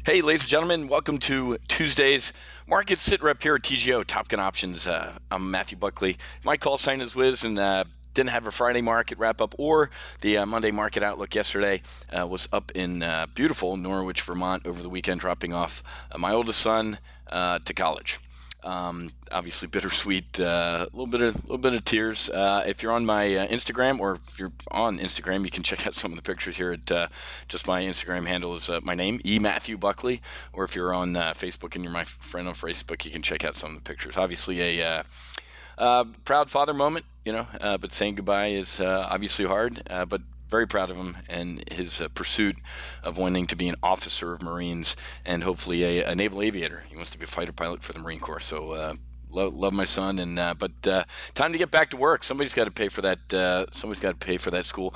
Hey, ladies and gentlemen, welcome to Tuesday's Market SITREP here at TGO, Top Gun Options. I'm Matthew Buckley. My call sign is Wiz, and didn't have a Friday market wrap up or the Monday market outlook yesterday. Was up in beautiful Norwich, Vermont over the weekend, dropping off my oldest son to college. Obviously bittersweet, a little bit of tears. If you're on my Instagram, or if you're on Instagram, you can check out some of the pictures here at just my Instagram handle is my name, Matthew Buckley. Or if you're on Facebook and you're my friend on Facebook, you can check out some of the pictures. Obviously a proud father moment, but saying goodbye is obviously hard, but very proud of him and his pursuit of wanting to be an officer of Marines and hopefully a naval aviator. He wants to be a fighter pilot for the Marine Corps. So love my son, and but time to get back to work. Somebody's got to pay for that. Somebody's got to pay for that school.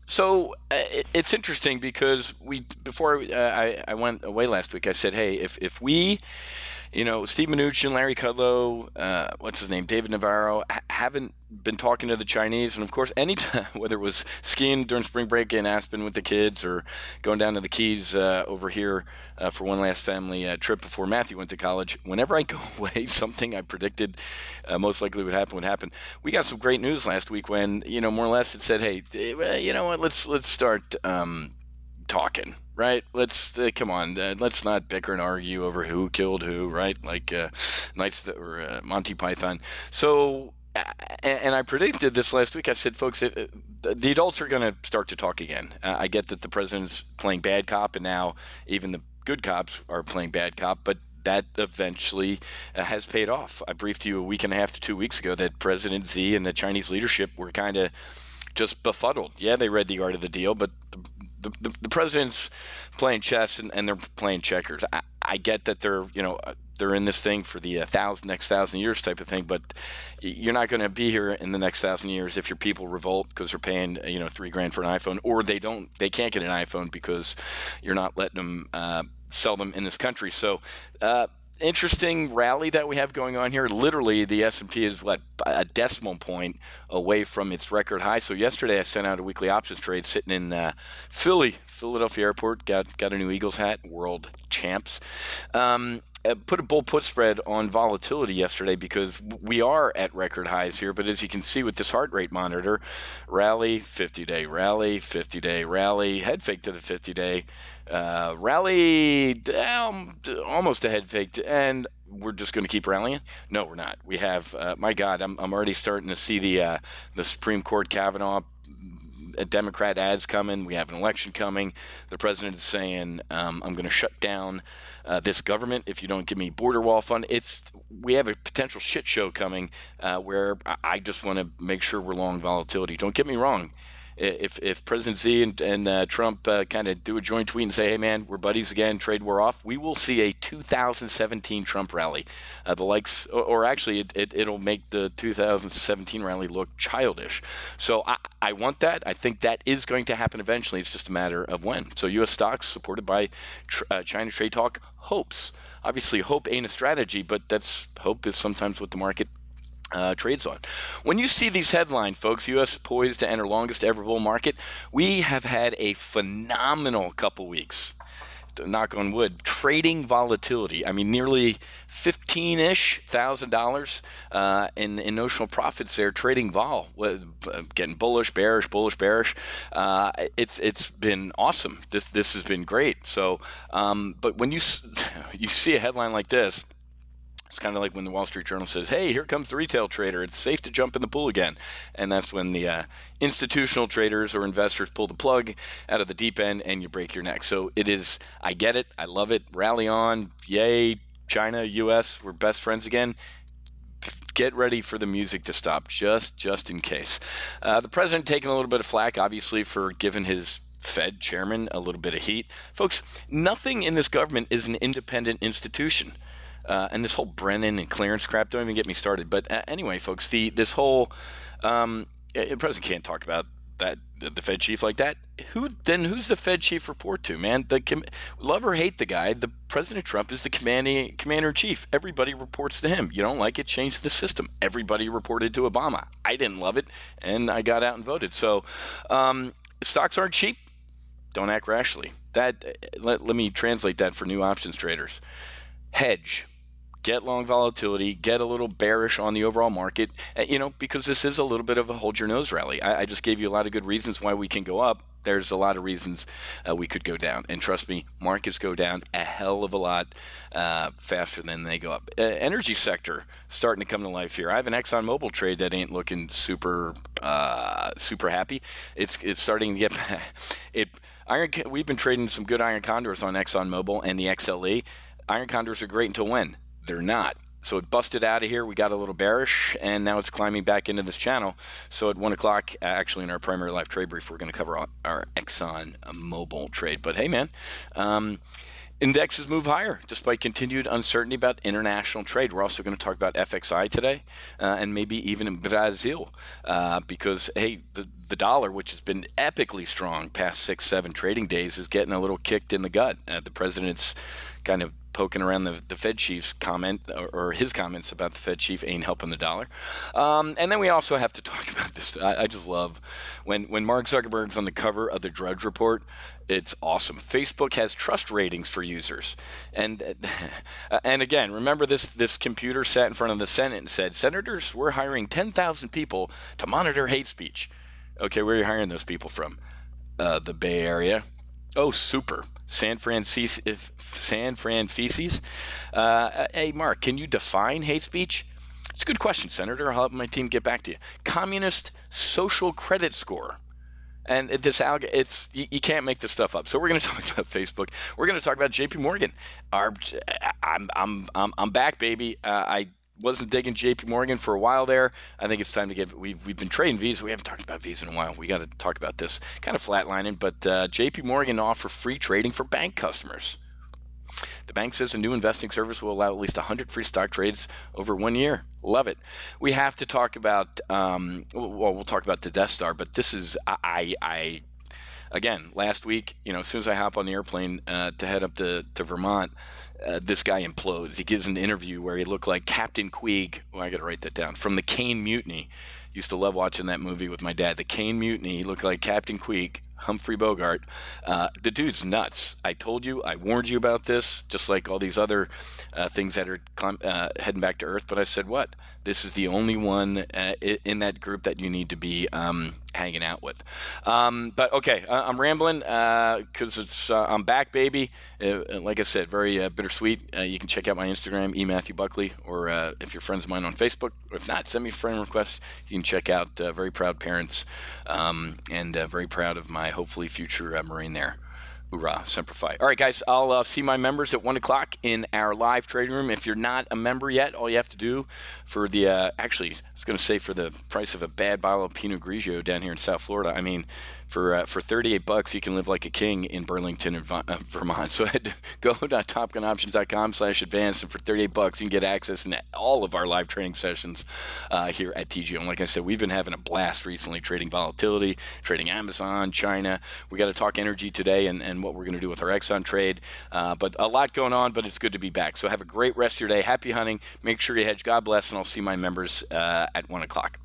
So it's interesting because before I went away last week, I said, hey, if we, Steve Mnuchin, Larry Kudlow, what's his name, David Navarro, haven't been talking to the Chinese. And of course, anytime, whether it was skiing during spring break in Aspen with the kids or going down to the Keys over here for one last family trip before Matthew went to college, whenever I go away, something I predicted most likely would happen. We got some great news last week when, more or less it said, hey, you know what, let's start talking, right? Let's come on, let's not bicker and argue over who killed who, right? Like or Monty Python. So, and I predicted this last week. I said, folks, the adults are going to start to talk again. I get that the president's playing bad cop, and now even the good cops are playing bad cop, but that eventually has paid off. I briefed you a week and a half to 2 weeks ago that President Xi and the Chinese leadership were kind of just befuddled. Yeah, they read the art of the deal, but the president's playing chess and they're playing checkers. I get that they're in this thing for the next 1,000 years type of thing, but you're not going to be here in the next 1,000 years if your people revolt because they're paying $3,000 for an iPhone, or they can't get an iPhone because you're not letting them sell them in this country. So interesting rally that we have going on here. Literally, the S&P is a decimal point away from its record high. So yesterday I sent out a weekly options trade sitting in Philadelphia Airport. Got a new Eagles hat, world champs. Put a bull put spread on volatility yesterday because we are at record highs here. But as you can see with this heart rate monitor, rally, 50-day rally, 50-day rally, head fake to the 50-day rally, down, almost a head fake, and we're just going to keep rallying? No, we're not. We have, my God, I'm already starting to see the Supreme Court Kavanaugh Democrat ads coming. We have an election coming. The president is saying, I'm going to shut down this government if you don't give me border wall fund. We have a potential shit show coming where I just want to make sure we're long volatility. Don't get me wrong. If President Xi and Trump kind of do a joint tweet and say, hey, man, we're buddies again, trade war off, we will see a 2017 Trump rally. The likes, or actually, it'll make the 2017 rally look childish. So I want that. I think that is going to happen eventually. It's just a matter of when. So U.S. stocks supported by China Trade Talk hopes. Obviously, hope ain't a strategy, but hope is sometimes what the market trades on. When you see these headlines, folks, U.S. poised to enter longest ever bull market, we have had a phenomenal couple weeks. Knock on wood, trading volatility. I mean, nearly $15-ish thousand in notional profits there. Trading vol, getting bullish, bearish, bullish, bearish. It's been awesome. This has been great. So, but when you see a headline like this, it's kind of like when the Wall Street Journal says, hey, here comes the retail trader. It's safe to jump in the pool again. And that's when the institutional traders or investors pull the plug out of the deep end and you break your neck. So it is, I get it. I love it. Rally on. Yay. China, U.S., we're best friends again. Get ready for the music to stop, just in case. The president taking a little bit of flack, obviously, for giving his Fed chairman a little bit of heat. Folks, nothing in this government is an independent institution. And this whole Brennan and clearance crap, don't even get me started. But anyway, folks, this whole the president can't talk about the Fed chief like that. Who's the Fed chief report to, man? Love or hate the guy, the President Trump is the commander-in-chief. Everybody reports to him. You don't like it, change the system. Everybody reported to Obama. I didn't love it, and I got out and voted. So stocks aren't cheap. Don't act rashly. let me translate that for new options traders. Hedge. Get long volatility, get a little bearish on the overall market, because this is a little bit of a hold your nose rally. I just gave you a lot of good reasons why we can go up. There's a lot of reasons we could go down. And trust me, markets go down a hell of a lot faster than they go up. Energy sector starting to come to life here. I have an ExxonMobil trade that ain't looking super happy. It's starting to get we've been trading some good iron condors on ExxonMobil and the XLE. Iron condors are great until when? They're not. So it busted out of here. We got a little bearish, and now it's climbing back into this channel. So at 1 o'clock, actually in our primary live trade brief, we're going to cover our ExxonMobil trade. But hey, man, indexes move higher despite continued uncertainty about international trade. We're also going to talk about FXI today and maybe even in Brazil because, hey, the dollar, which has been epically strong past 6-7 trading days, is getting a little kicked in the gut. The president's kind of poking around the Fed chief's comment or his comments about the Fed chief ain't helping the dollar. And then we also have to talk about this. I just love when Mark Zuckerberg's on the cover of the Drudge Report. It's awesome. Facebook has trust ratings for users. And again, remember this computer sat in front of the Senate and said, Senators, we're hiring 10,000 people to monitor hate speech. Okay, where are you hiring those people from? The Bay Area. Oh, super. San Fran feces. Hey, Mark, can you define hate speech? It's a good question, Senator. I'll help my team get back to you. Communist social credit score. And you can't make this stuff up. So we're going to talk about Facebook. We're going to talk about JP Morgan. I'm back, baby. I wasn't digging JP Morgan for a while there. I think it's time to get. We've been trading Visa. We haven't talked about Visa in a while. We got to talk about this. Kind of flatlining, but JP Morgan offer free trading for bank customers. The bank says a new investing service will allow at least 100 free stock trades over 1 year. Love it. We have to talk about. We'll talk about the Death Star, but this is again last week. As soon as I hop on the airplane to head up to Vermont. This guy implodes. He gives an interview where he looked like Captain Queeg. Oh, I got to write that down. From the Kane Mutiny. Used to love watching that movie with my dad. The Kane Mutiny. He looked like Captain Queeg, Humphrey Bogart. The dude's nuts. I told you. I warned you about this, just like all these other things that are heading back to Earth. But I said, what? This is the only one in that group that you need to be hanging out with. But okay, I'm rambling because I'm back, baby. Like I said, very bittersweet. You can check out my Instagram, @MatthewBuckley, or if you're friends of mine on Facebook. Or if not, send me a friend request. You can check out Very Proud Parents and very proud of my hopefully future Marine there. Hoorah, Semper Fi. All right, guys, I'll see my members at 1 o'clock in our live trading room. If you're not a member yet, all you have to do for the, actually, I was going to say for the price of a bad bottle of Pinot Grigio down here in South Florida, I mean, for $38, you can live like a king in Burlington, Vermont. So go to topgunoptions.com/advanced, and for $38, you can get access to all of our live trading sessions here at TGO. And like I said, we've been having a blast recently trading volatility, trading Amazon, China. We got to talk energy today and what we're going to do with our Exxon trade. But a lot going on, but it's good to be back. So have a great rest of your day. Happy hunting. Make sure you hedge. God bless, and I'll see my members at 1 o'clock.